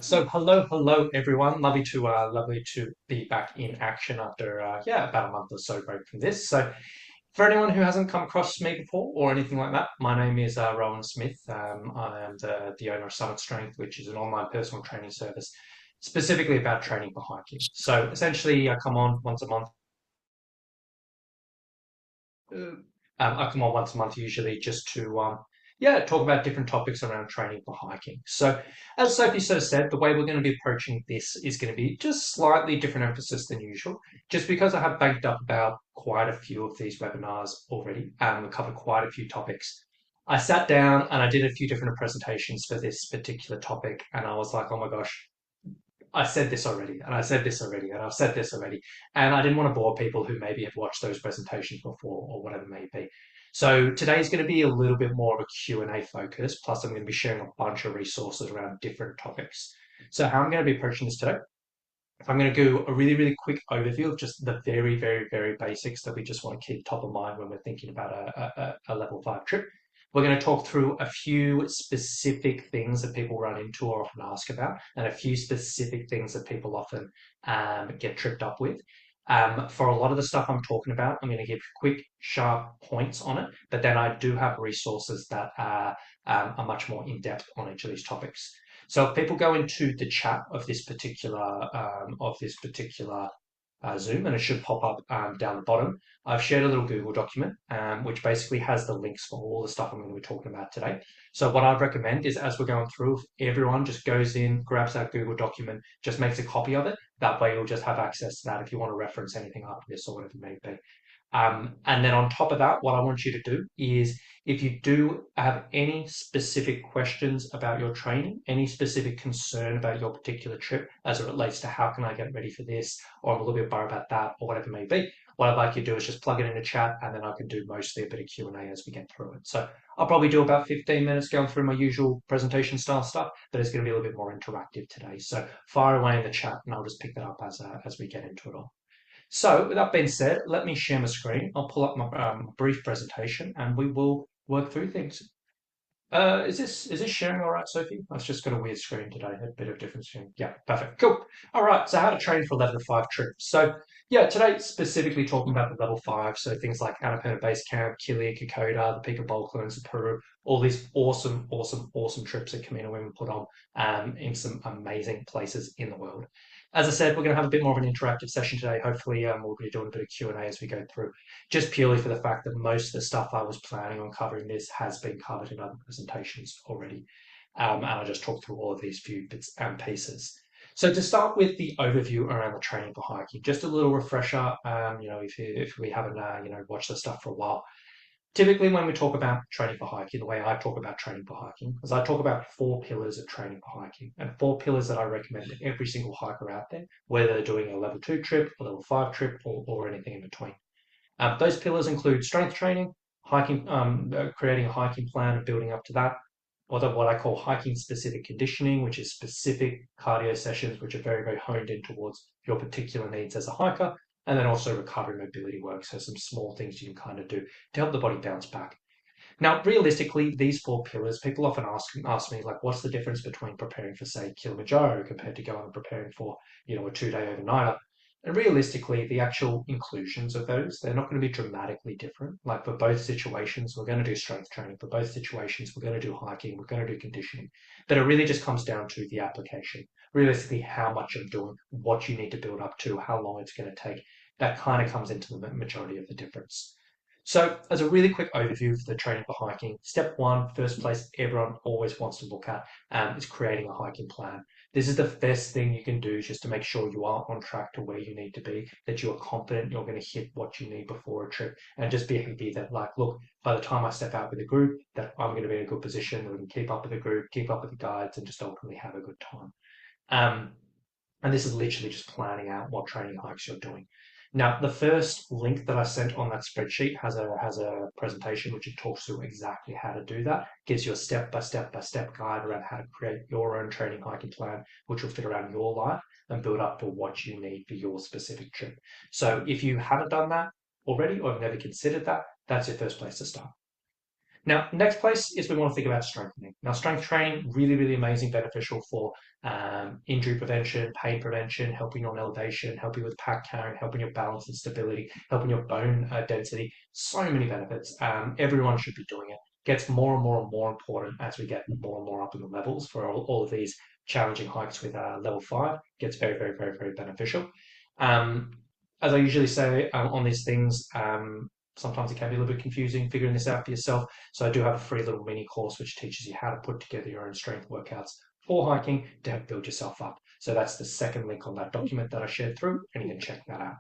So hello everyone. Lovely to be back in action after about a month or so break from this. So for anyone who hasn't come across me before or anything like that, my name is Rowan Smith. I am the owner of Summit Strength, which is an online personal training service specifically about training for hiking. So essentially, I come on once a month. I come on once a month usually just to talk about different topics around training for hiking. So as Sophie sort of said, the way we're going to be approaching this is going to be just slightly different emphasis than usual, just because I have banked up about quite a few of these webinars already. We covered quite a few topics. I sat down and I did a few different presentations for this particular topic, and I was like, oh my gosh, I said this already, and I said this already, and I've said this already. And I didn't want to bore people who maybe have watched those presentations before or whatever it may be. So today is going to be a little bit more of a Q&A focus, plus I'm going to be sharing a bunch of resources around different topics. So how I'm going to be approaching this today, I'm going to do a really quick overview of just the very basics that we just want to keep top of mind when we're thinking about a level 5 trip. We're going to talk through a few specific things that people run into or often ask about, and a few specific things that people often get tripped up with. For a lot of the stuff I'm talking about, I'm going to give quick, sharp points on it, but then I do have resources that are much more in depth on each of these topics. So if people go into the chat of this particular Zoom, and it should pop up down the bottom. I've shared a little Google document, which basically has the links for all the stuff I'm going to be talking about today. So what I'd recommend is as we're going through, everyone just goes in, grabs that Google document, just makes a copy of it. That way you'll just have access to that if you want to reference anything after this or whatever it may be. And then on top of that, what I want you to do is if you do have any specific questions about your training, any specific concern about your particular trip as it relates to how can I get ready for this, or I'm a little bit worried about that, or whatever it may be, what I'd like you to do is just plug it in the chat, and then I can do mostly a bit of Q&A as we get through it. So I'll probably do about 15 minutes going through my usual presentation style stuff, but it's going to be a little bit more interactive today. So fire away in the chat, and I'll just pick that up as we get into it all. So with that being said, let me share my screen. I'll pull up my brief presentation and we will work through things. Is this sharing all right, Sophie? I've just got a weird screen today, a bit of different screen. Yeah, perfect. Cool. All right, so how to train for level 5 trips. So yeah, today specifically talking about the level 5, so things like Annapurna Base Camp, Kili, Kokoda, the Peak of Balkans, Peru, all these awesome trips that Camino Women put on in some amazing places in the world. As I said, we're going to have a bit more of an interactive session today. Hopefully, we'll be doing a bit of Q&A as we go through, just purely for the fact that most of the stuff I was planning on covering this has been covered in other presentations already. And I just talked through all of these few bits and pieces. So to start with the overview around the training for hiking, just a little refresher, if we haven't, watched the stuff for a while, typically when we talk about training for hiking, the way I talk about training for hiking is I talk about 4 pillars of training for hiking and 4 pillars that I recommend to every single hiker out there, whether they're doing a level 2 trip, a level 5 trip, or anything in between. Those pillars include strength training, hiking, creating a hiking plan and building up to that, or what I call hiking specific conditioning, which is specific cardio sessions which are very honed in towards your particular needs as a hiker, and then also recovery mobility work, so some small things you can kind of do to help the body bounce back. Now, realistically, these 4 pillars, people often ask me, like, what's the difference between preparing for, say, Kilimanjaro compared to going and preparing for, a 2-day overnighter? And realistically, the actual inclusions of those, they're not going to be dramatically different. Like for both situations, we're going to do strength training. For both situations, we're going to do hiking, we're going to do conditioning. But it really just comes down to the application. Realistically, how much you're doing, what you need to build up to, how long it's going to take. That kind of comes into the majority of the difference. So, as a really quick overview of the training for hiking, step one, first place everyone always wants to look at is creating a hiking plan. This is the best thing you can do just to make sure you are on track to where you need to be, that you are confident you're going to hit what you need before a trip, and just be happy that, like, look, by the time I step out with a group, that I'm going to be in a good position, that we can keep up with the group, keep up with the guides, and just ultimately have a good time. Um, and this is literally just planning out what training hikes you're doing. Now, the first link that I sent on that spreadsheet has a presentation which it talks through exactly how to do that. Gives you a step-by-step guide around how to create your own training hiking plan, which will fit around your life and build up for what you need for your specific trip. So if you haven't done that already or have never considered that, that's your first place to start. Now, next place is we want to think about strengthening. Now, strength training, really, really amazing, beneficial for injury prevention, pain prevention, helping on elevation, helping with pack carrying, helping your balance and stability, helping your bone density. So many benefits. Everyone should be doing it. Gets more and more and more important as we get more and more up in the levels for all of these challenging hikes with level 5. Gets very, very, very, very beneficial. Um, as I usually say on these things, sometimes it can be a little bit confusing figuring this out for yourself. So I do have a free little mini course which teaches you how to put together your own strength workouts for hiking to help build yourself up. So that's the second link on that document that I shared through, and you can check that out.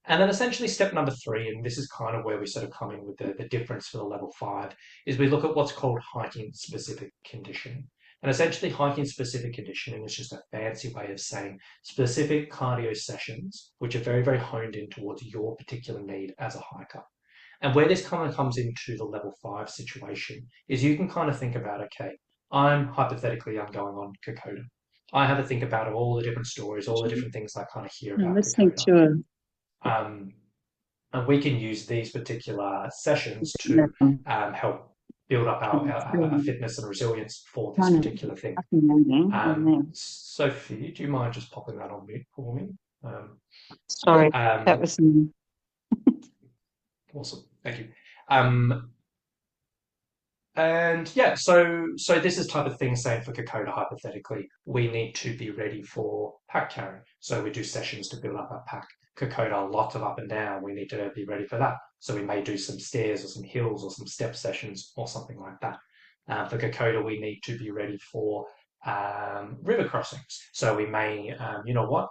And then essentially step number 3, and this is kind of where we sort of come in with the difference for the level 5, is we look at what's called hiking specific conditioning. And essentially hiking specific conditioning is just a fancy way of saying specific cardio sessions, which are very, very honed in towards your particular need as a hiker. And where this kind of comes into the level 5 situation is you can kind of think about, okay, I'm going on Kokoda. I have to think about all the different stories, all the different things I kind of hear I'm about listening Kokoda. to Um, and we can use these particular sessions to a help build up our it's fitness and resilience for this kind of particular thing. fascinating in there. Sophie, do you mind just popping that on mute for me? Yeah, Sorry, that was me. awesome. Thank you. Um, And yeah, so this is type of thing, saying for Kokoda, hypothetically, we need to be ready for pack carry. So we do sessions to build up our pack. Kokoda, lots of up and down. We need to be ready for that. So we may do some stairs or some hills or some step sessions or something like that. For Kokoda, we need to be ready for river crossings. So we may,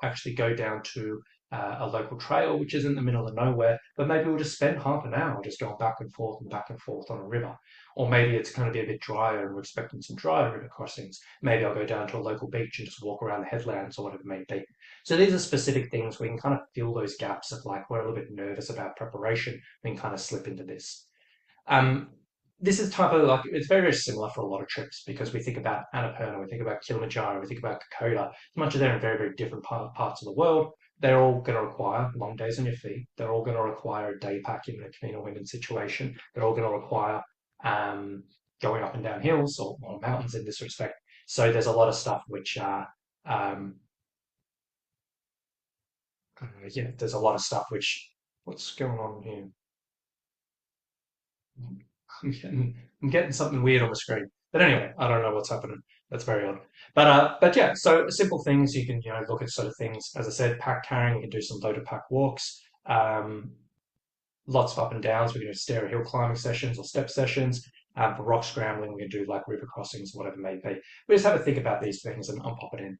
actually go down to a local trail, which is in the middle of nowhere, but maybe we'll just spend half an hour just going back and forth on a river. Or maybe it's going to be a bit drier and we're expecting some drier river crossings. Maybe I'll go down to a local beach and just walk around the headlands or whatever it may be. So these are specific things we can kind of fill those gaps of like we're a little bit nervous about preparation. We can kind of slip into this. Um, this is type of like it's very, very similar for a lot of trips because we think about Annapurna, we think about Kilimanjaro, we think about Kokoda. As much as they're in very, very different parts of the world, they're all going to require long days on your feet. They're all going to require a day pack in a Camino Women situation. They're all going to require um, going up and down hills or mountains in this respect. So there's a lot of stuff which um, there's a lot of stuff which what's going on here? I'm getting something weird on the screen. But anyway, I don't know what's happening. That's very odd. But yeah, so simple things you can look at sort of things. As I said, pack carrying, we can do some loaded pack walks. Lots of up and downs. We can do stair hill climbing sessions or step sessions. For rock scrambling, we can do like river crossings, whatever it may be. We just have to think about these things and pop it in.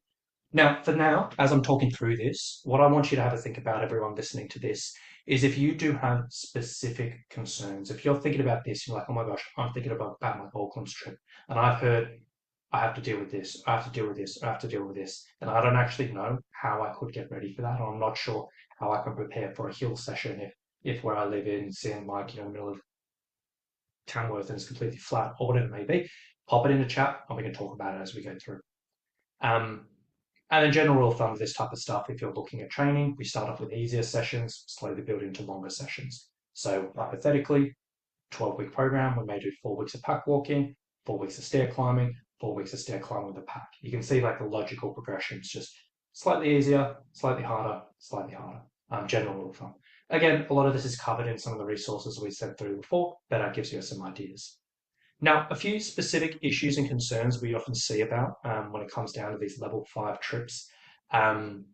Now, for now, as I'm talking through this, what I want you to have a think about, everyone listening to this, is if you do have specific concerns, if you're thinking about this, you're like, oh my gosh, I'm thinking about my Balkans trip, and I've heard I have to deal with this, I have to deal with this, I have to deal with this, and I don't actually know how I could get ready for that, or I'm not sure how I can prepare for a hill session if where I live in, in like, middle of Tamworth and it's completely flat, or whatever it may be, pop it in the chat and we can talk about it as we go through. Um, and in general rule of thumb, this type of stuff, if you're looking at training, we start off with easier sessions, slowly build into longer sessions. So hypothetically, 12-week program, we may do 4 weeks of pack walking, 4 weeks of stair climbing, 4 weeks of stair climbing with a pack. You can see like the logical progressions, just slightly easier, slightly harder, slightly harder. General rule of thumb. Again, a lot of this is covered in some of the resources we sent through before, but that gives you some ideas. Now, a few specific issues and concerns we often see about when it comes down to these level 5 trips. Um,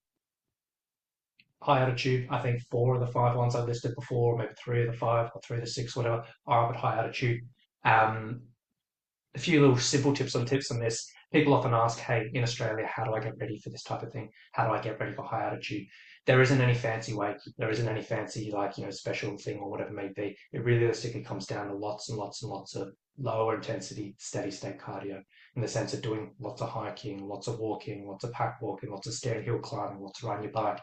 high altitude, I think 4 of the 5 ones I listed before, maybe 3 of the 5 or 3 of the 6, whatever, are up at high altitude. Um, a few little simple tips on this. People often ask, hey, in Australia, how do I get ready for this type of thing? How do I get ready for high altitude? There isn't any fancy way. There isn't any fancy, special thing or whatever it may be. It realistically comes down to lots and lots and lots of lower intensity, steady state cardio in the sense of doing lots of hiking, lots of walking, lots of pack walking, lots of stair hill climbing, lots of riding your bike.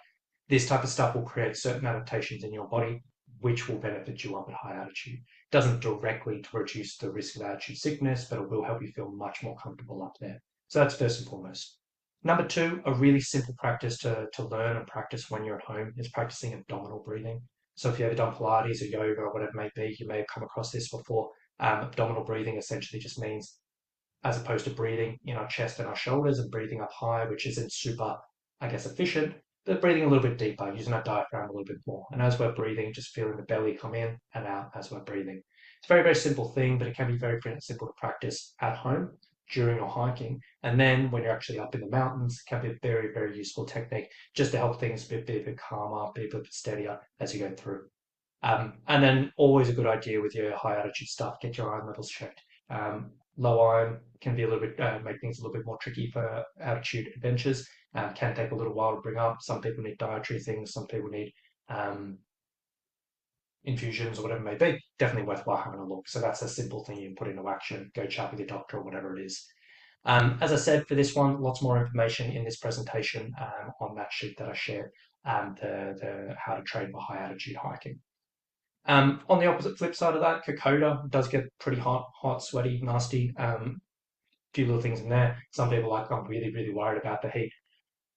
This type of stuff will create certain adaptations in your body, which will benefit you up at high altitude. It doesn't directly to reduce the risk of altitude sickness, but it will help you feel much more comfortable up there. So that's first and foremost. Number 2, a really simple practice to learn and practice when you're at home is practicing abdominal breathing. So if you ever done Pilates or yoga or whatever it may be, you may have come across this before. Abdominal breathing essentially just means, as opposed to breathing in our chest and our shoulders and breathing up high, which isn't super, I guess, efficient, but breathing a little bit deeper, using our diaphragm a little bit more. And as we're breathing, just feeling the belly come in and out as we're breathing. It's a very, very simple thing, but it can be very, very simple to practice at home during your hiking. And then when you're actually up in the mountains, it can be a very, very useful technique just to help things be a bit calmer, be a bit steadier as you go through. And then always a good idea with your high altitude stuff, get your iron levels checked. Low iron can be a little bit, make things a little bit more tricky for altitude adventures. Can take a little while to bring up. Some people need dietary things, some people need um, infusions or whatever it may be. Definitely worthwhile having a look. So that's a simple thing you can put into action. Go chat with your doctor or whatever it is. As I said, for this one, lots more information in this presentation on that sheet that I shared, the how to train for high altitude hiking. On the opposite flip side of that, Kokoda does get pretty hot, sweaty, nasty. Few little things in there. Some people are like, I'm really, really worried about the heat.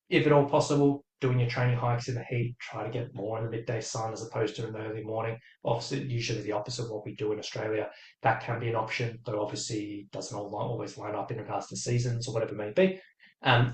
If at all possible, doing your training hikes in the heat, try to get more in the midday sun as opposed to in the early morning. Obviously, usually the opposite of what we do in Australia. That can be an option, but obviously doesn't always line up in regards to seasons or whatever it may be.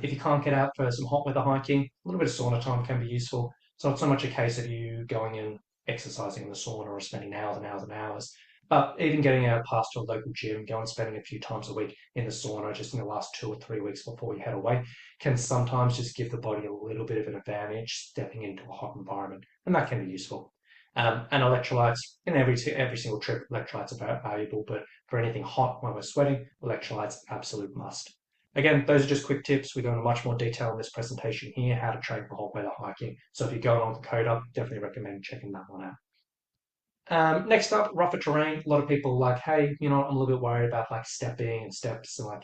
If you can't get out for some hot weather hiking, a little bit of sauna time can be useful. It's not so much a case of you going and exercising in the sauna or spending hours and hours and hours, but even getting out past your local gym, going and spending a few times a week in the sauna just in the last 2 or 3 weeks before you head away can sometimes just give the body a little bit of an advantage stepping into a hot environment, and that can be useful. And electrolytes in every single trip, electrolytes are valuable, but for anything hot when we're sweating, electrolytes absolute must. Again, those are just quick tips. We go into much more detail in this presentation here, how to train for hot weather hiking. So if you're going on Kokoda, definitely recommend checking that one out. Next up, rougher terrain. A lot of people are like, hey, I'm a little bit worried about like stepping and steps, and like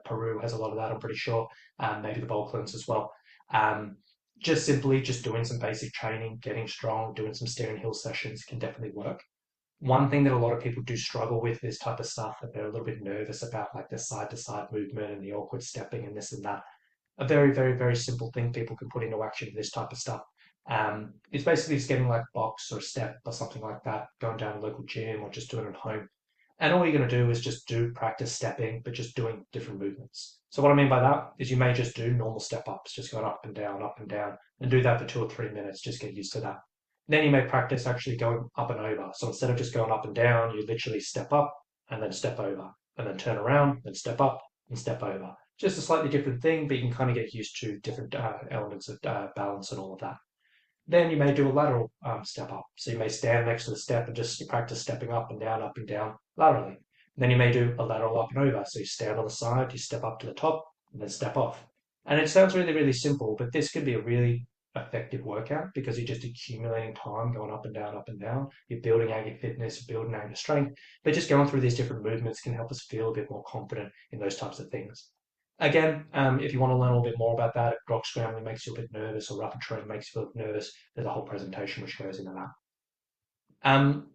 Peru has a lot of that, I'm pretty sure. Maybe the Balkans as well. Um, just simply just doing some basic training, getting strong, doing some stair and hill sessions can definitely work. One thing that a lot of people do struggle with this type of stuff, that they're a little bit nervous about, like the side to side movement and the awkward stepping and this and that. A very, very, very simple thing people can put into action for this type of stuff. It's basically just getting like box or step or something like that, going down a local gym or just doing it at home. And all you're going to do is just do practice stepping, but just doing different movements. So what I mean by that is you may just do normal step ups, just going up and down, and do that for 2 or 3 minutes. Just get used to that. Then you may practice actually going up and over. So instead of just going up and down, you literally step up and then step over, and then turn around, then step up and step over. Just a slightly different thing, but you can kind of get used to different elements of balance and all of that. Then you may do a lateral step up. So you may stand next to the step and just practice stepping up and down laterally. Then you may do a lateral up and over. So you stand on the side, you step up to the top, and then step off. And it sounds really, really simple, but this can be a really effective workout because you're just accumulating time going up and down, up and down. You're building out your fitness, building out your strength. But just going through these different movements can help us feel a bit more confident in those types of things. Again, if you want to learn a little bit more about that, if rock scrambling makes you a bit nervous or rough terrain makes you a bit nervous, there's a whole presentation which goes into that. Um,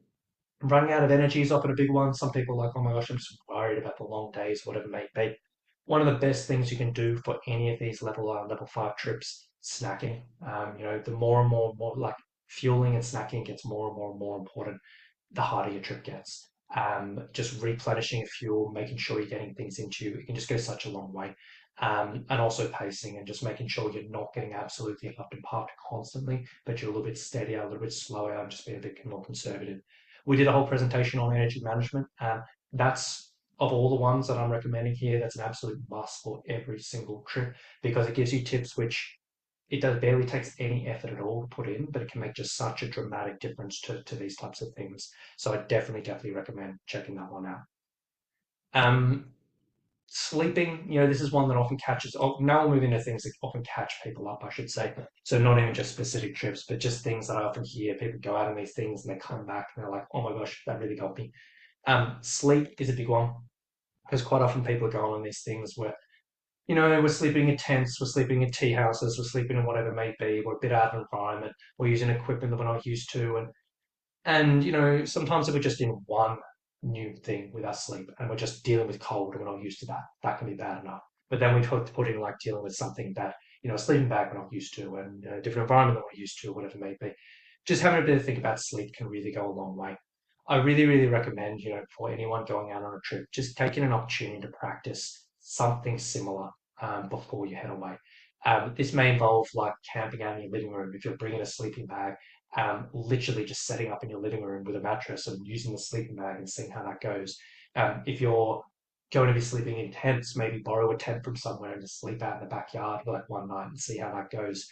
Running out of energy is often a big one. Some people are like, oh my gosh, I'm just worried about the long days, whatever it may be. One of the best things you can do for any of these level 5 trips, snacking. The more and more like fueling and snacking gets more and more and more important the harder your trip gets. Just replenishing fuel, making sure you're getting things into you, it can just go such a long way. And also pacing and just making sure you're not getting absolutely huffed and puffed constantly, but you're a little bit steadier, a little bit slower, and just being a bit more conservative. We did a whole presentation on energy management. That's of all the ones that I'm recommending here, that's an absolute must for every single trip because it gives you tips which it does barely takes any effort at all to put in, but it can make just such a dramatic difference to these types of things. So I definitely recommend checking that one out. Um, Sleeping, this is one that often catches. Oh, now we'll move into things that often catch people up, I should say. So not even just specific trips, but just things that I often hear people go out on these things and they come back and they're like, "Oh my gosh, that really got me." Sleep is a big one because quite often people are going on these things where we're sleeping in tents, we're sleeping in tea houses, we're sleeping in whatever it may be, we're a bit out of environment, we're using equipment that we're not used to, and sometimes if we're just in one new thing with our sleep and we're just dealing with cold and we're not used to that, that can be bad enough. But then we put in like dealing with something that, a sleeping bag we're not used to and a different environment that we're used to, whatever it may be. Just having a bit of think about sleep can really go a long way. I really, really recommend, for anyone going out on a trip, just taking an opportunity to practice something similar before you head away. This may involve like camping out in your living room if you're bringing a sleeping bag, literally just setting up in your living room with a mattress and using the sleeping bag and seeing how that goes. If you're going to be sleeping in tents, maybe borrow a tent from somewhere and just sleep out in the backyard for like one night and see how that goes.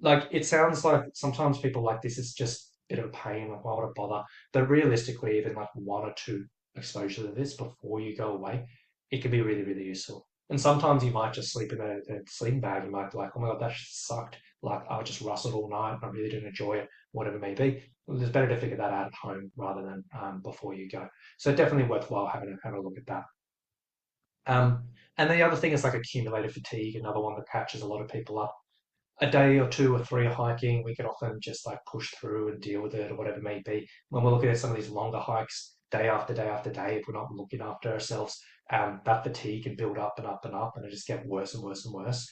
Like it sounds like sometimes people like this is just a bit of a pain, like why would I bother? But realistically, even like one or two exposure to this before you go away, it can be really, really useful. And sometimes you might just sleep in a sleeping bag. You might be like, oh my God, that just sucked. Like I just rustled all night. I really didn't enjoy it, whatever it may be. Well, it's better to figure that out at home rather than before you go. So definitely worthwhile having a look at that. And the other thing is like accumulated fatigue, another one that catches a lot of people up. A day or two or three of hiking, we can often just like push through and deal with it or whatever it may be. When we're looking at some of these longer hikes, day after day after day, if we're not looking after ourselves, that fatigue can build up and up and up, and it just get worse and worse and worse.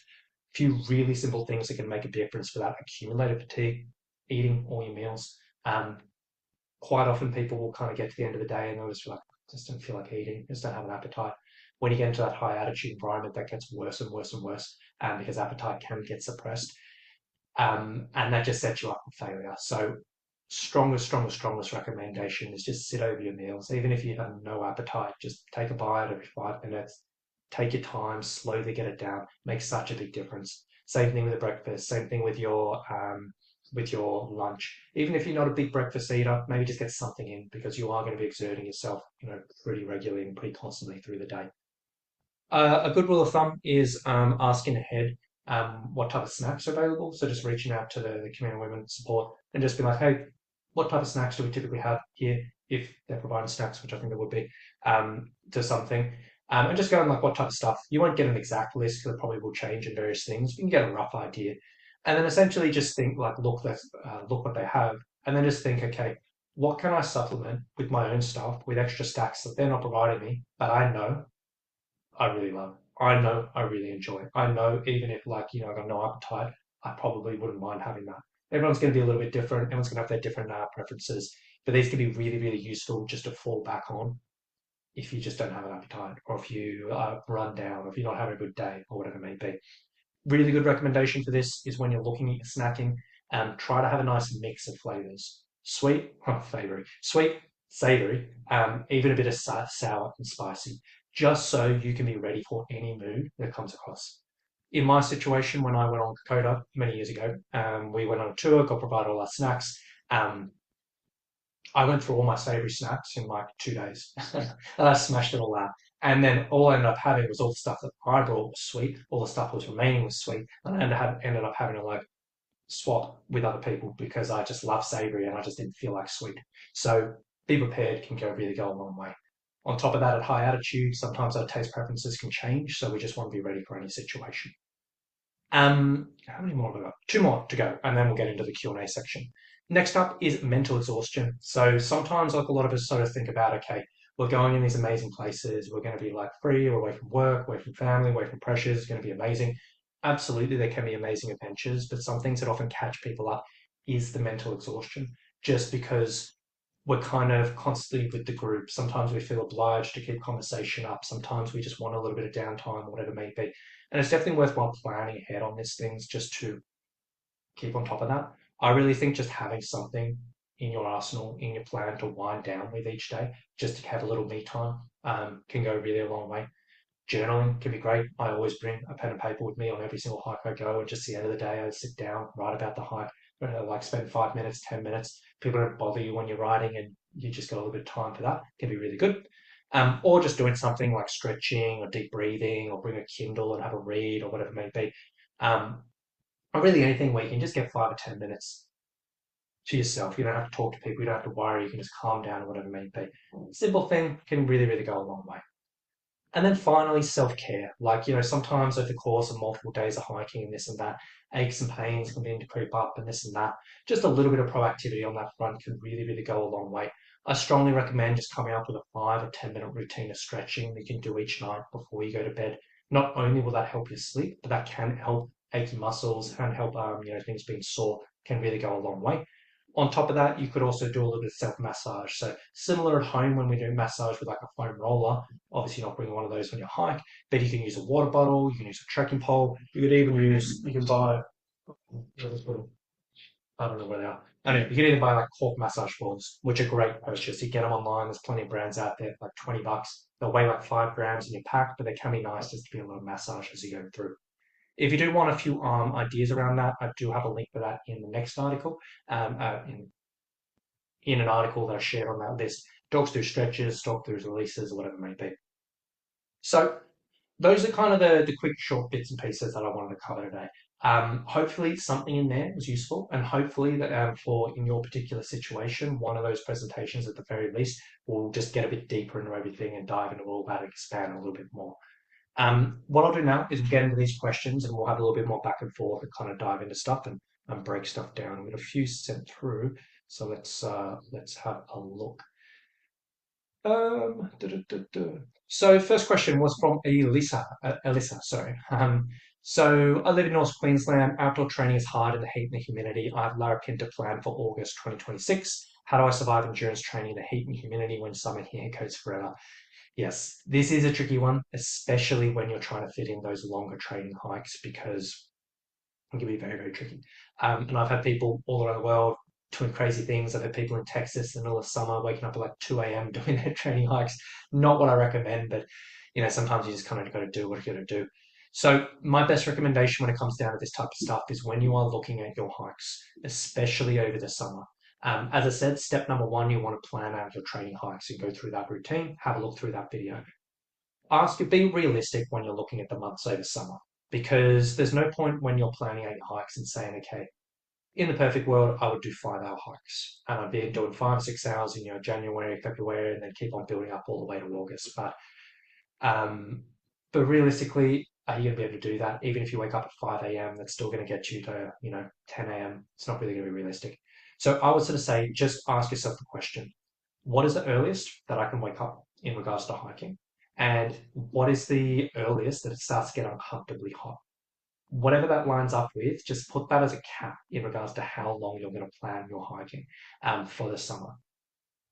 A few really simple things that can make a difference for that accumulated fatigue: eating all your meals. Quite often, people will kind of get to the end of the day and they'll just feel like, just don't feel like eating, just don't have an appetite. When you get into that high attitude environment, that gets worse and worse and worse, because appetite can get suppressed, and that just sets you up for failure. So, strongest recommendation is just sit over your meals. Even if you have no appetite, just take a bite every 5 minutes. Take your time, slowly get it down. Makes such a big difference. Same thing with the breakfast. Same thing with your lunch. Even if you're not a big breakfast eater, maybe just get something in because you are going to be exerting yourself, pretty regularly and pretty constantly through the day. A good rule of thumb is asking ahead what type of snacks are available. So just reaching out to the Camino Women support and just be like, hey, what type of snacks do we typically have here? If they're providing snacks, which I think they would be, to something. And just going like what type of stuff. You won't get an exact list because it probably will change in various things. You can get a rough idea. And then essentially just think like, look what they have. And then just think, okay, what can I supplement with my own stuff with extra stacks that they're not providing me, but I know I really love. I know I really enjoy. I know even if I got no appetite, I probably wouldn't mind having that. Everyone's going to be a little bit different. Everyone's going to have their different preferences, but these can be really, really useful just to fall back on if you just don't have an appetite, or if you run down, or if you're not having a good day, or whatever it may be. Really good recommendation for this is when you're looking at your snacking, try to have a nice mix of flavors. Sweet, sweet, savory, even a bit of sour and spicy, just so you can be ready for any mood that comes across. In my situation, when I went on Kokoda many years ago, we went on a tour, got provided all our snacks. Um, I went through all my savory snacks in like 2 days. And I smashed it all out. And then all I ended up having was all the stuff that I brought was sweet. All the stuff that was remaining was sweet. And I ended up having to like swap with other people because I just love savory and I just didn't feel like sweet. So be prepared can really go a long way. On top of that, at high altitude, sometimes our taste preferences can change. So we just want to be ready for any situation. How many more have I got? Two more to go, and then we'll get into the Q&A section. Next up is mental exhaustion. So sometimes, like a lot of us sort of think about, okay, we're going in these amazing places. We're going to be like free, or away from work, away from family, away from pressures. It's going to be amazing. Absolutely, there can be amazing adventures, but some things that often catch people up is the mental exhaustion, just because we're kind of constantly with the group. Sometimes we feel obliged to keep conversation up. Sometimes we just want a little bit of downtime, whatever it may be. And it's definitely worthwhile planning ahead on these things just to keep on top of that. I really think just having something in your arsenal, in your plan to wind down with each day, just to have a little me time, can go really a long way. Journaling can be great. I always bring a pen and paper with me on every single hike I go, and just the end of the day, I sit down, write about the hike, like spend 5 minutes, 10 minutes. People don't bother you when you're writing, and you just got a little bit of time for that. It can be really good. Or just doing something like stretching or deep breathing, or bring a Kindle and have a read, or whatever it may be. Um, or really anything where you can just get 5 or 10 minutes to yourself. You don't have to talk to people. You don't have to worry. You can just calm down or whatever it may be. Simple thing can really, really go a long way. And then finally, self-care. Like, sometimes over the course of multiple days of hiking and this and that, aches and pains can begin to creep up and this and that. Just a little bit of proactivity on that front can really, really go a long way. I strongly recommend just coming up with a 5 or 10 minute routine of stretching that you can do each night before you go to bed. Not only will that help you sleep, but that can help achy muscles and help, things being sore can really go a long way. On top of that, you could also do a little bit of self-massage. So similar at home when we do massage with like a foam roller, obviously not bring one of those on your hike, but you can use a water bottle, you can use a trekking pole, you could even use, you can buy, I don't know where they are. Anyway, you can even buy like cork massage balls, which are great purchase. You get them online. There's plenty of brands out there, like 20 bucks. They'll weigh like 5 grams in your pack, but they can be nice just to be a little massage as you go through. If you do want a few ideas around that, I do have a link for that in the next article, in an article that I shared on that list. Dogs through stretches, dog through releases, or whatever it may be. So those are kind of the quick, short bits and pieces that I wanted to cover today. Hopefully something in there was useful, and hopefully that for in your particular situation, one of those presentations at the very least will just get a bit deeper into everything and dive into all that and expand a little bit more. What I'll do now is get into these questions and we'll have a little bit more back and forth and kind of dive into stuff and break stuff down. We've got a few sent through, so let's have a look. So first question was from Elisa, sorry. So I live in North Queensland. Outdoor training is hard in the heat and the humidity. I have Larapinta planned for August 2026. How do I survive endurance training in the heat and humidity when summer here goes forever? Yes, this is a tricky one, especially when you're trying to fit in those longer training hikes because it can be very, very tricky. And I've had people all around the world doing crazy things. I've had people in Texas in the middle of summer waking up at like 2 a.m. doing their training hikes. Not what I recommend, but sometimes you just kind of got to do what you got to do. So my best recommendation when it comes down to this type of stuff is when you are looking at your hikes, especially over the summer. As I said, step number one, you want to plan out your training hikes and go through that routine. Have a look through that video. Be realistic when you're looking at the months over summer because there's no point when you're planning out your hikes and saying, okay, in the perfect world, I would do 5 hour hikes and I'd be doing 5 or 6 hours in January, February, and then keep on building up all the way to August. Um, but realistically, are you going to be able to do that? Even if you wake up at 5 a.m., that's still going to get you to 10 a.m. It's not really going to be realistic. So I would sort of say, just ask yourself the question: what is the earliest that I can wake up in regards to hiking? And what is the earliest that it starts to get uncomfortably hot? Whatever that lines up with, just put that as a cap in regards to how long you're going to plan your hiking for the summer.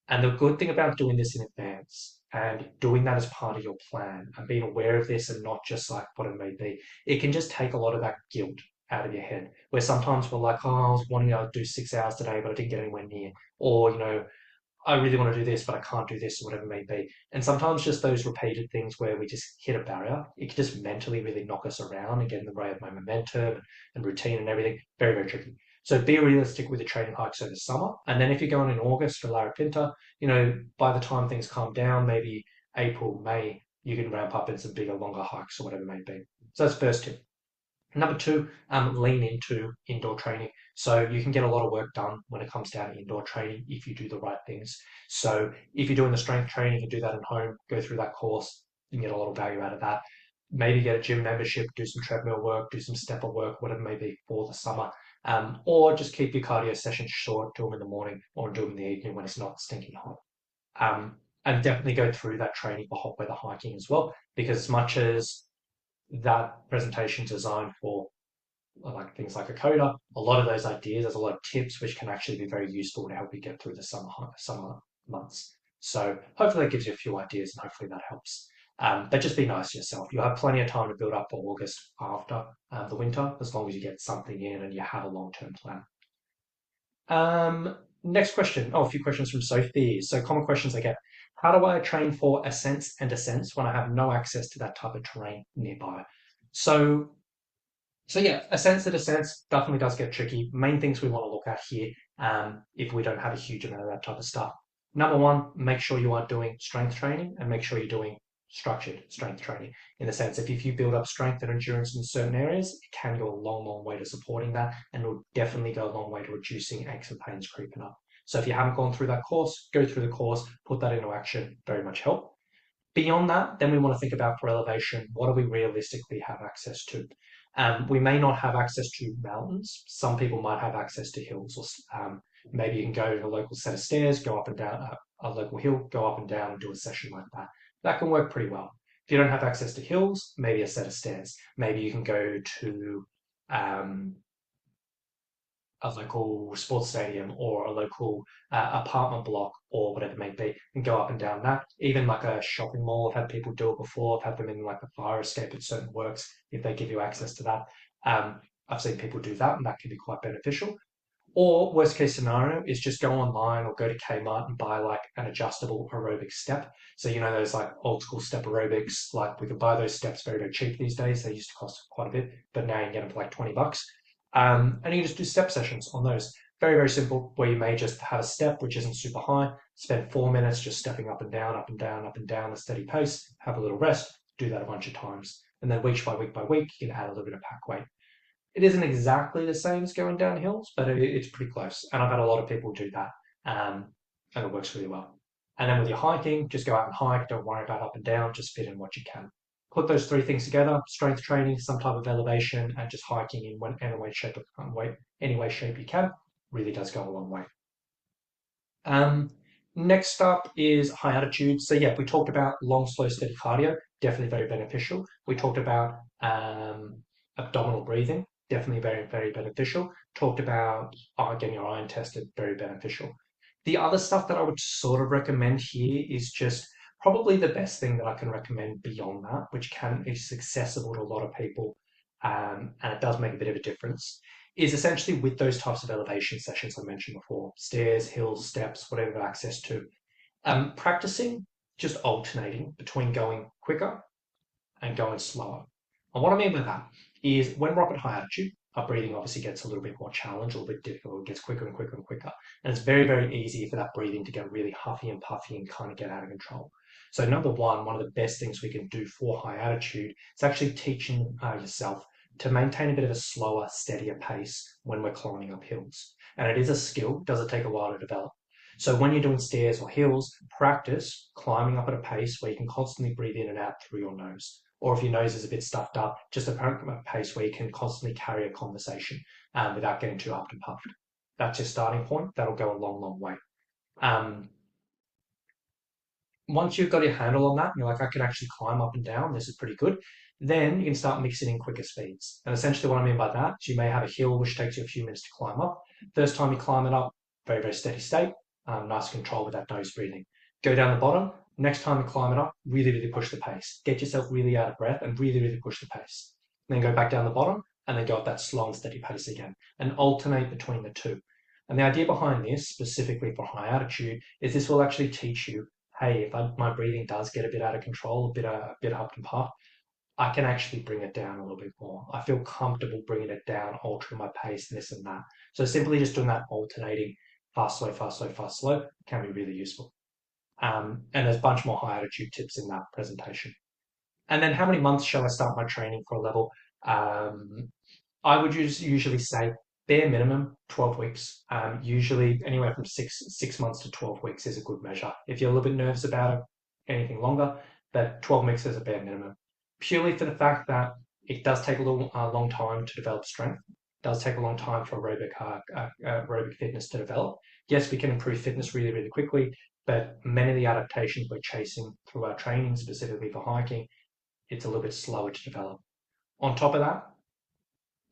And the good thing about doing this in advance and doing that as part of your plan and being aware of this and not just like what it may be, it can just take a lot of that guilt out of your head. Where sometimes we're like, oh, I was wanting to do 6 hours today, but I didn't get anywhere near. Or, I really want to do this, but I can't do this, or whatever it may be. And sometimes just those repeated things where we just hit a barrier, it can just mentally really knock us around and get in the way of my momentum and routine and everything. Very, very tricky. So be realistic with your training hikes over the summer. And then if you're going in August for Larapinta, by the time things calm down, maybe April, May, you can ramp up in some bigger, longer hikes or whatever it may be. So that's first tip. Number two, lean into indoor training. So you can get a lot of work done when it comes down to indoor training if you do the right things. So if you're doing the strength training, you can do that at home, go through that course, you can get a lot of value out of that. Maybe get a gym membership, do some treadmill work, do some stepper work, whatever it may be for the summer. Or just keep your cardio sessions short, do them in the morning or do them in the evening when it's not stinking hot. And definitely go through that training for hot weather hiking as well, because as much as that presentation designed for like things like a coda, a lot of those ideas, there's a lot of tips which can actually be very useful to help you get through the summer months. So hopefully that gives you a few ideas and hopefully that helps. But just be nice to yourself. You'll have plenty of time to build up for August after the winter, as long as you get something in and you have a long-term plan. Next question. Oh, a few questions from Sophie. So common questions I get. How do I train for ascents and descents when I have no access to that type of terrain nearby? So yeah, ascents to descents definitely does get tricky. Main things we want to look at here, if we don't have a huge amount of that type of stuff. Number one, make sure you are doing strength training and make sure you're doing structured strength training. In the sense, if you build up strength and endurance in certain areas, it can go a long, long way to supporting that, and it will definitely go a long way to reducing aches and pains creeping up. So if you haven't gone through that course, go through the course, put that into action. Very much help. Beyond that, then we want to think about for elevation, what do we realistically have access to? We may not have access to mountains. Some people might have access to hills, or maybe you can go to a local set of stairs, go up and down a local hill, go up and down and do a session like that. That can work pretty well. If you don't have access to hills, maybe a set of stairs. Maybe you can go to a local sports stadium or a local apartment block or whatever it may be, and go up and down that. Even like a shopping mall, I've had people do it before. I've had them in like a fire escape at certain works if they give you access to that. I've seen people do that, and that can be quite beneficial. Or worst case scenario is just go online or go to Kmart and buy like an adjustable aerobic step. So you know those like old school step aerobics, like we can buy those steps very, very cheap these days. They used to cost quite a bit, but now you can get them for like 20 bucks. And you can just do step sessions on those. Very, very simple, where you may just have a step which isn't super high, spend 4 minutes just stepping up and down, up and down, up and down, a steady pace, have a little rest, do that a bunch of times. And then week by week by week, you can add a little bit of pack weight. It isn't exactly the same as going down hills, but it's pretty close. And I've had a lot of people do that, and it works really well. And then with your hiking, just go out and hike. Don't worry about up and down. Just fit in what you can. Put those three things together: strength training, some type of elevation, and just hiking in any way, shape, or any way, shape you can. Really does go a long way. Um, Next up is high altitude. So yeah, we talked about long, slow, steady cardio, definitely very beneficial. We talked about abdominal breathing, definitely very, very beneficial. Talked about getting your iron tested, very beneficial. The other stuff that I would sort of recommend here is just probably the best thing that I can recommend beyond that, which can is accessible to a lot of people, and it does make a bit of a difference is essentially with those types of elevation sessions I mentioned before, stairs, hills, steps, whatever you have access to, practicing just alternating between going quicker and going slower. And what I mean by that is when we're up at high altitude, our breathing obviously gets a little bit more challenged, a little bit difficult, it gets quicker and quicker and quicker. And it's very, very easy for that breathing to get really huffy and puffy and kind of get out of control. So number one of the best things we can do for high altitude is actually teaching yourself to maintain a bit of a slower, steadier pace when we're climbing up hills. And it is a skill, does it take a while to develop. So when you're doing stairs or hills, practice climbing up at a pace where you can constantly breathe in and out through your nose. Or if your nose is a bit stuffed up, just a pace where you can constantly carry a conversation without getting too upped and puffed. That's your starting point. That'll go a long, long way. Um, Once you've got your handle on that, and you're like, I can actually climb up and down, this is pretty good, then you can start mixing in quicker speeds. And essentially what I mean by that is you may have a hill which takes you a few minutes to climb up. First time you climb it up, very, very steady state, nice control with that nose breathing. Go down the bottom, next time you climb it up, really, really push the pace. Get yourself really out of breath and really, really push the pace. Then go back down the bottom and then go at that slow and steady pace again and alternate between the two. And the idea behind this, specifically for high altitude, is this will actually teach you hey, if my breathing does get a bit out of control, a bit up and puffed, I can actually bring it down a little bit more. I feel comfortable bringing it down, altering my pace, this and that. So simply just doing that alternating fast, slow, fast, slow, fast, slow can be really useful. And there's a bunch more high altitude tips in that presentation. And then how many months shall I start my training for a level? I would usually say bare minimum 12 weeks. Usually anywhere from six months to 12 weeks is a good measure. If you're a little bit nervous about it, anything longer, that 12 weeks is a bare minimum. Purely for the fact that it does take a long time to develop strength. It does take a long time for aerobic fitness to develop. Yes, we can improve fitness really, really quickly, but many of the adaptations we're chasing through our training, specifically for hiking, it's a little bit slower to develop. On top of that,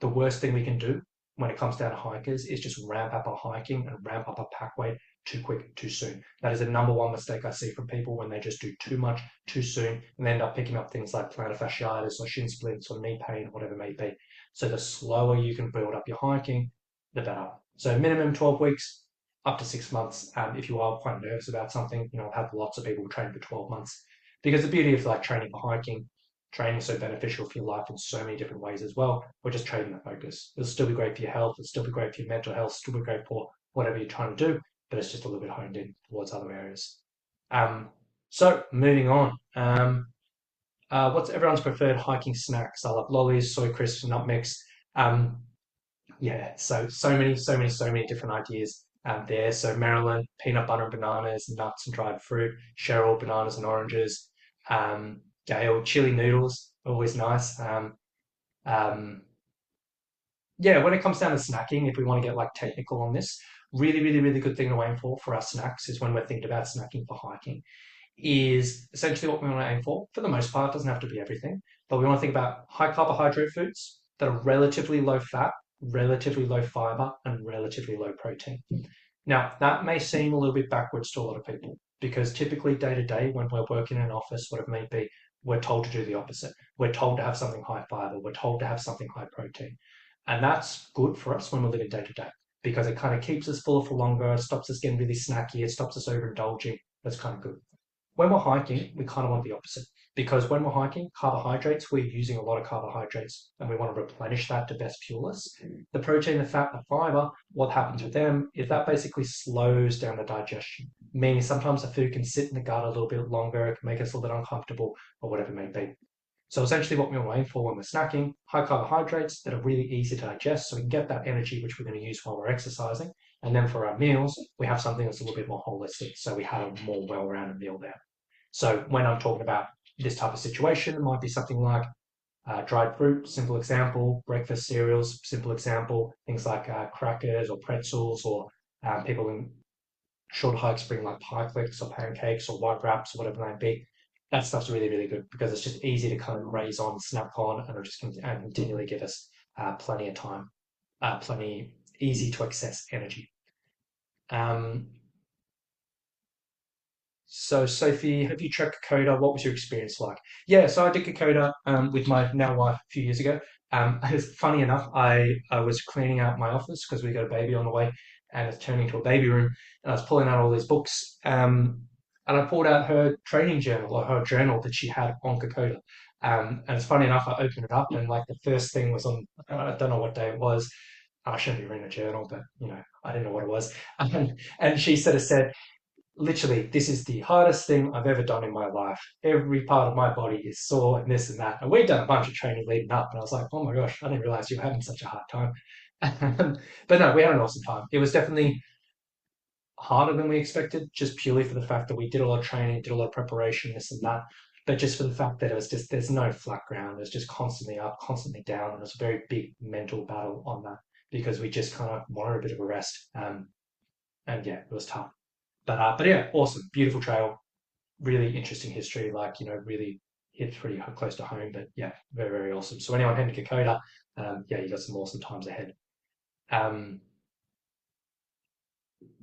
the worst thing we can do when it comes down to hikers is just ramp up our hiking and ramp up our pack weight too quick, too soon. That is the number one mistake I see from people when they just do too much too soon and they end up picking up things like plantar fasciitis or shin splints or knee pain, whatever it may be. So the slower you can build up your hiking, the better. So minimum 12 weeks, up to 6 months. If you are quite nervous about something, I've had lots of people train for 12 months because the beauty of like training for hiking training is so beneficial for your life in so many different ways as well. We're just trading the focus. It'll still be great for your health. It'll still be great for your mental health. Still be great for whatever you're trying to do, but it's just a little bit honed in towards other areas. So moving on. What's everyone's preferred hiking snacks? I love lollies, soy crisps, nut mix. Yeah, so many different ideas there. So Maryland, peanut butter and bananas, nuts and dried fruit. Cheryl, bananas and oranges. Gale, chili noodles, always nice. Um, yeah, when it comes down to snacking, if we want to get like technical on this, really good thing to aim for our snacks is when we're thinking about snacking for hiking, is essentially what we want to aim for. For the most part, it doesn't have to be everything, but we want to think about high carbohydrate foods that are relatively low fat relatively low fiber, and relatively low protein. Now, that may seem a little bit backwards to a lot of people because typically day to day, when we're working in an office, whatever it may be, we're told to do the opposite. We're told to have something high fiber, we're told to have something high protein. And that's good for us when we're living day to day because it kind of keeps us fuller for longer, stops us getting really snacky, it stops us overindulging. That's kind of good. When we're hiking, we kind of want the opposite because when we're hiking, carbohydrates, we're using a lot of carbohydrates and we want to replenish that to best fuel us. The protein, the fat, the fiber, what happens with them is that basically slows down the digestion, meaning sometimes the food can sit in the gut a little bit longer, it can make us a little bit uncomfortable or whatever it may be. So essentially what we're aiming for when we're snacking, high carbohydrates that are really easy to digest so we can get that energy which we're going to use while we're exercising. And then for our meals, we have something that's a little bit more holistic. So we have a more well-rounded meal there. So when I'm talking about this type of situation, it might be something like dried fruit, simple example, breakfast cereals, simple example, things like crackers or pretzels, or people in short hikes bring like pie clicks or pancakes or white wraps or whatever it may be. That stuff's really, really good because it's just easy to kind of raise on, snap on, and it'll just continually give us plenty of time, plenty easy to access energy. Um, So, Sophie, have you tried Kokoda? What was your experience like? Yeah, so I did Kokoda with my now wife a few years ago. It's funny enough, I was cleaning out my office because we got a baby on the way and it's turning into a baby room. And I was pulling out all these books and I pulled out her training journal or her journal that she had on Kokoda. And it's funny enough, I opened it up and like the first thing was on, I don't know what day it was. I shouldn't be reading a journal, but I didn't know what it was. And she sort of said, literally, this is the hardest thing I've ever done in my life. Every part of my body is sore and this and that. And we'd done a bunch of training leading up, and I was like, oh my gosh, I didn't realize you were having such a hard time. But no, we had an awesome time. It was definitely harder than we expected, just purely for the fact that we did a lot of training, did a lot of preparation, this and that. But just for the fact that it was just, there's no flat ground. It was just constantly up, constantly down. And it was a very big mental battle on that because we just kind of wanted a bit of a rest. And yeah, it was tough. But yeah, awesome, beautiful trail, really interesting history. Like really hits pretty close to home. But yeah, very very awesome. So anyone heading to Kokoda, yeah, you got some awesome times ahead. Um,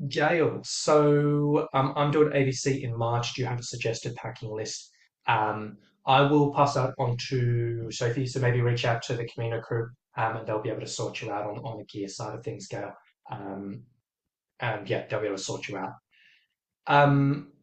Jail. So I'm doing ABC in March. Do you have a suggested packing list? I will pass that on to Sophie. So maybe reach out to the Camino crew, and they'll be able to sort you out on the gear side of things, Gail. Um, and yeah, they'll be able to sort you out.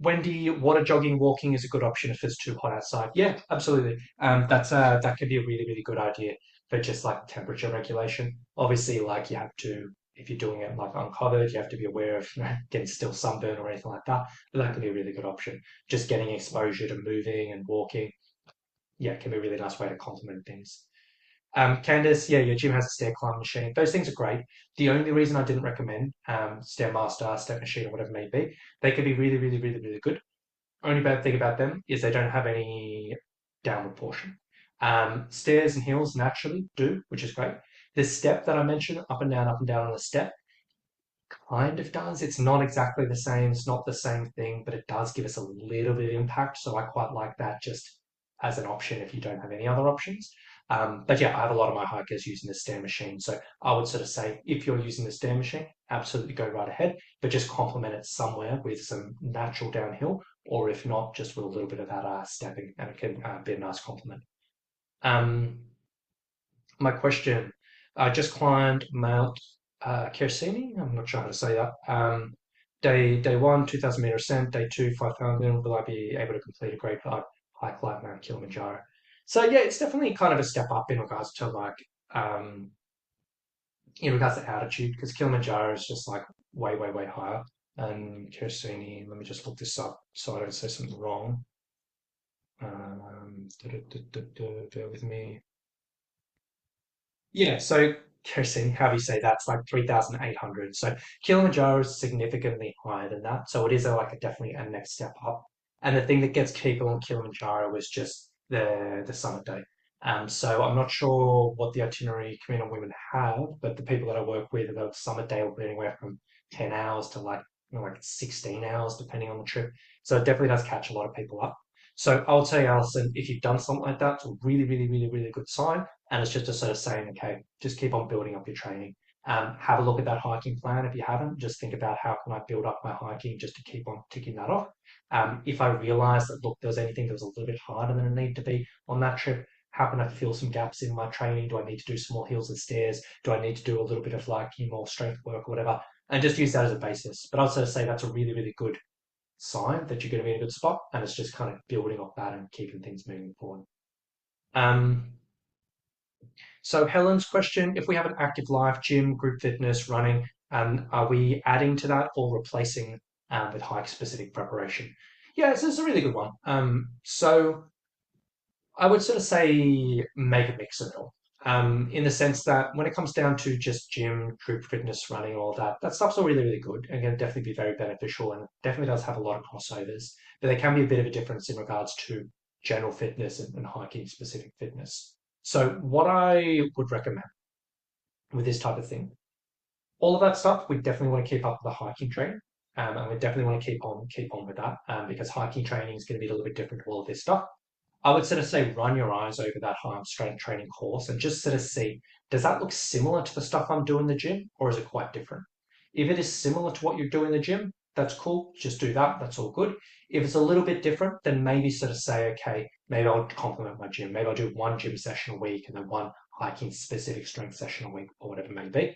Wendy, water jogging, walking is a good option if it's too hot outside. Yeah, absolutely. That could be a really, really good idea for just like temperature regulation. Obviously, like you have to, if you're doing it like uncovered, you have to be aware of getting still sunburn or anything like that. But that can be a really good option. Just getting exposure to moving and walking, yeah, it can be a really nice way to complement things. Candice, yeah, your gym has a stair climb machine. Those things are great. The only reason I didn't recommend Stairmaster, Step Machine, or whatever it may be, they could be really, really, really, really good. Only bad thing about them is they don't have any downward portion. Stairs and hills naturally do, which is great. The step that I mentioned, up and down on the step, kind of does. It's not exactly the same. It's not the same thing, but it does give us a little bit of impact. So I quite like that just as an option if you don't have any other options. But yeah, I have a lot of my hikers using the stair machine. So I would sort of say if you're using the stair machine, absolutely go right ahead, but just complement it somewhere with some natural downhill, or if not, just with a little bit of that stepping, and it can be a nice complement. Um, my question. I just climbed Mount Kersini. I'm not sure how to say that. Day one, 2,000 meter ascent. Day two, 5,000. Will I be able to complete a great hike like Mount Kilimanjaro? So yeah, it's definitely kind of a step up in regards to like in regards to altitude because Kilimanjaro is just like way, way, way higher. And Kersini, let me just look this up so I don't say something wrong. Bear with me. Yeah, so Kersing, how do you say that's like 3,800. So Kilimanjaro is significantly higher than that. So it is like definitely a next step up. And the thing that gets people on Kilimanjaro is just the summit day. So I'm not sure what the itinerary Camino Women have, but the people that I work with, the summit day will be anywhere from 10 hours to like 16 hours, depending on the trip. So it definitely does catch a lot of people up. So I would say, Alison, if you've done something like that, it's a really, really, really, really good sign. And it's just a sort of saying, okay, just keep on building up your training. Have a look at that hiking plan if you haven't. Just think about how can I build up my hiking just to keep on ticking that off. If I realize that, look, there was anything that was a little bit harder than it needed to be on that trip, how can I fill some gaps in my training? Do I need to do some more hills and stairs? Do I need to do a little bit of like more strength work or whatever? And just use that as a basis. But I'd sort of say that's a really, really good sign that you're going to be in a good spot. And it's just kind of building off that and keeping things moving forward. Um, so Helen's question, if we have an active life, gym, group fitness, running, are we adding to that or replacing with hike specific preparation? Yeah, it's a really good one. So I would sort of say make a mix of it all. In the sense that when it comes down to just gym, group fitness, running, all that, that stuff's all really, really good and can definitely be very beneficial and definitely does have a lot of crossovers. But there can be a bit of a difference in regards to general fitness and hiking specific fitness. So what I would recommend with this type of thing, all of that stuff, we definitely want to keep up with the hiking training. And we definitely want to keep on with that because hiking training is going to be a little bit different to all of this stuff. I would sort of say run your eyes over that high strength training course and just sort of see, does that look similar to the stuff I'm doing in the gym or is it quite different? If it is similar to what you're doing in the gym, that's cool. Just do that. That's all good. If it's a little bit different, then maybe sort of say, okay, maybe I'll complement my gym. Maybe I'll do one gym session a week and then one hiking specific strength session a week or whatever it may be.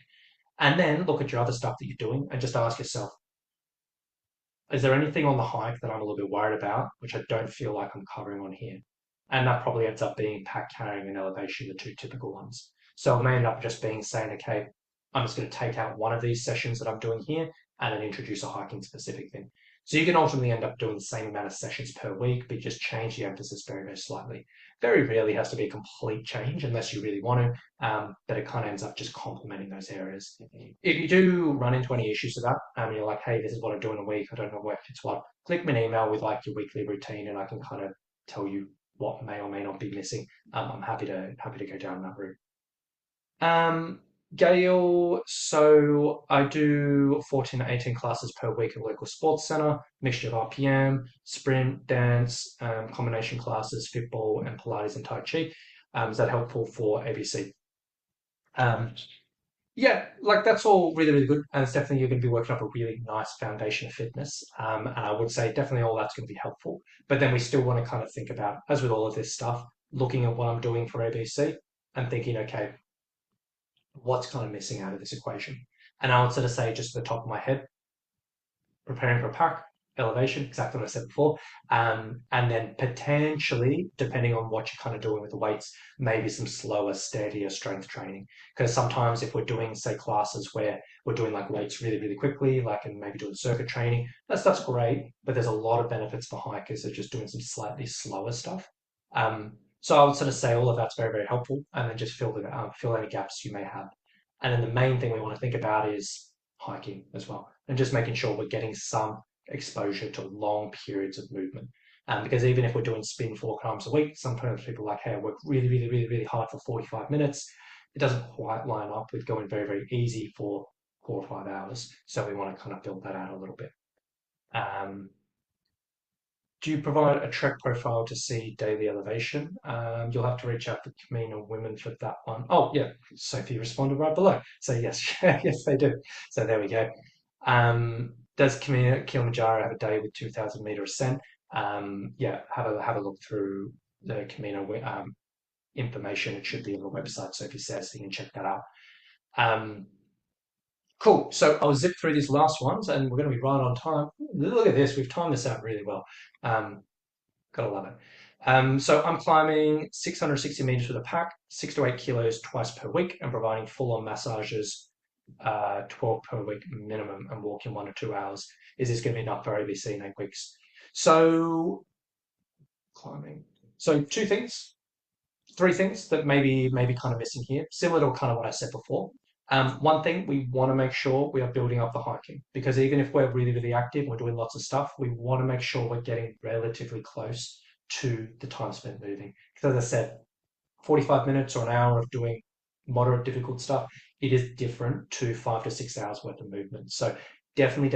And then look at your other stuff that you're doing and just ask yourself, is there anything on the hike that I'm a little bit worried about, which I don't feel like I'm covering on here? And that probably ends up being pack carrying and elevation, the two typical ones. So it may end up just being saying, okay, I'm just going to take out one of these sessions that I'm doing here and then introduce a hiking specific thing. So you can ultimately end up doing the same amount of sessions per week, but just change the emphasis very, very slightly. Very rarely has to be a complete change unless you really want to, but it kind of ends up just complementing those areas. If you do run into any issues with that, you're like, hey, this is what I'm doing a week, I don't know where fits what, click me an email with like your weekly routine and I can kind of tell you what may or may not be missing. I'm happy to go down that route. Um, Gail, so I do 14 to 18 classes per week at local sports centre, mixture of RPM, sprint, dance, combination classes, football, and Pilates and Tai Chi. Is that helpful for ABC? Um, yeah, like that's all really, really good. And it's definitely you're going to be working up a really nice foundation of fitness. And I would say definitely all that's going to be helpful. But then we still want to kind of think about, as with all of this stuff, looking at what I'm doing for ABC and thinking, okay, what's kind of missing out of this equation? And I would sort of say, just at the top of my head, preparing for a pack, elevation, exactly what I said before. And then potentially, depending on what you're kind of doing with the weights, maybe some slower, steadier strength training. Because sometimes if we're doing, say, classes where we're doing like weights really, really quickly, like and maybe doing circuit training, that stuff's great, but there's a lot of benefits for hikers of just doing some slightly slower stuff. So I would sort of say all of that's very, very helpful, and then just fill any gaps you may have. And then the main thing we want to think about is hiking as well, and just making sure we're getting some exposure to long periods of movement. Because even if we're doing spin 4 times a week, sometimes people are like, hey, I work really, really, really, really hard for 45 minutes. It doesn't quite line up with going very, very easy for 4 or 5 hours. So we want to kind of build that out a little bit. Um, do you provide a trek profile to see daily elevation? You'll have to reach out to Camino Women for that one. Oh, yeah, Sophie responded right below. So yes, yes, they do. So there we go. Does Kilimanjaro have a day with 2,000 meter ascent? Yeah, have a look through the Camino information. It should be on the website. Sophie says so you can check that out. Um, cool. So I'll zip through these last ones, and we're going to be right on time. Look at this. We've timed this out really well. Gotta love it. So I'm climbing 660 meters with a pack, 6 to 8 kilos twice per week, and providing full-on massages, 12 per week minimum, and walking 1 to 2 hours. Is this going to be enough for ABC in 8 weeks? So climbing. So three things that maybe kind of missing here, similar to kind of what I said before. One thing, we want to make sure we are building up the hiking because even if we're really, really active, we're doing lots of stuff, we want to make sure we're getting relatively close to the time spent moving. Because as I said, 45 minutes or an hour of doing moderate difficult stuff, it is different to 5 to 6 hours worth of movement. So definitely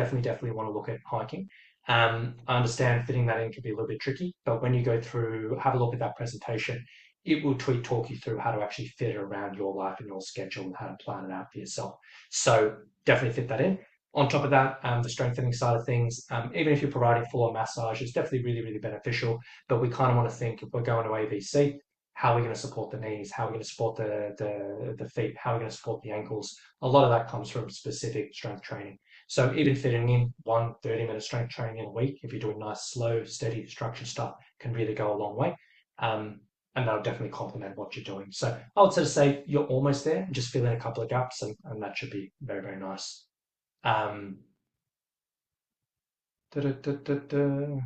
want to look at hiking. I understand fitting that in can be a little bit tricky, but when you go through, have a look at that presentation. it will talk you through how to actually fit it around your life and your schedule and how to plan it out for yourself. So definitely fit that in. On top of that, the strengthening side of things, even if you're providing full-on massage, it's definitely really, really beneficial. But we kind of want to think if we're going to ABC, how are we going to support the knees? How are we going to support the feet? How are we going to support the ankles? A lot of that comes from specific strength training. So even fitting in 30-minute strength training in a week, if you're doing nice, slow, steady, structured stuff, can really go a long way. And that'll definitely complement what you're doing. So I would sort of say you're almost there, and just fill in a couple of gaps, and that should be very, very nice. Um, da, da, da, da, da.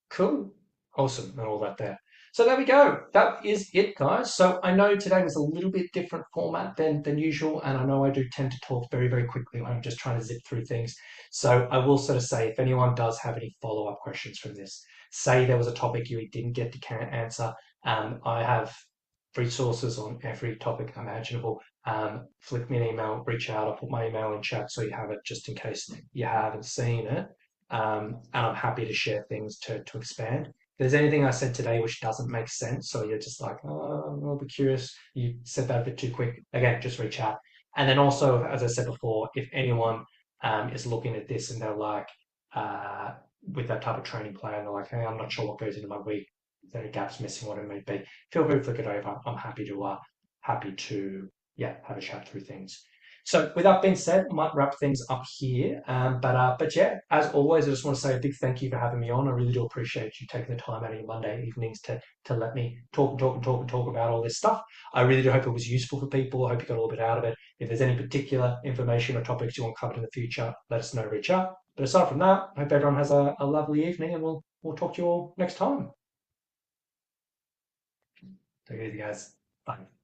Cool. Awesome. And all that there. So there we go. That is it, guys. So I know today was a little bit different format than usual, and I know I do tend to talk very, very quickly. I'm just trying to zip through things. So I will sort of say if anyone does have any follow-up questions from this, say there was a topic you didn't get to answer, I have resources on every topic imaginable. Flick me an email, reach out. I'll put my email in chat so you have it just in case you haven't seen it. And I'm happy to share things to expand. If there's anything I said today which doesn't make sense, or you're just like, oh, I'm a little bit curious, you said that a bit too quick, again, just reach out. And then also, as I said before, if anyone is looking at this and they're like, uh, with that type of training plan, they're like, hey, I'm not sure what goes into my week, if there are gaps missing, what it may be, feel free to flick it over. I'm happy to, yeah, have a chat through things. So with that being said, I might wrap things up here. But yeah, as always, I just want to say a big thank you for having me on. I really do appreciate you taking the time out of your Monday evenings to let me talk and talk and talk and talk about all this stuff. I really do hope it was useful for people. I hope you got a little bit out of it. If there's any particular information or topics you want covered in the future, let us know, reach out. But aside from that, I hope everyone has a lovely evening, and we'll talk to you all next time. Take it easy, guys. Bye.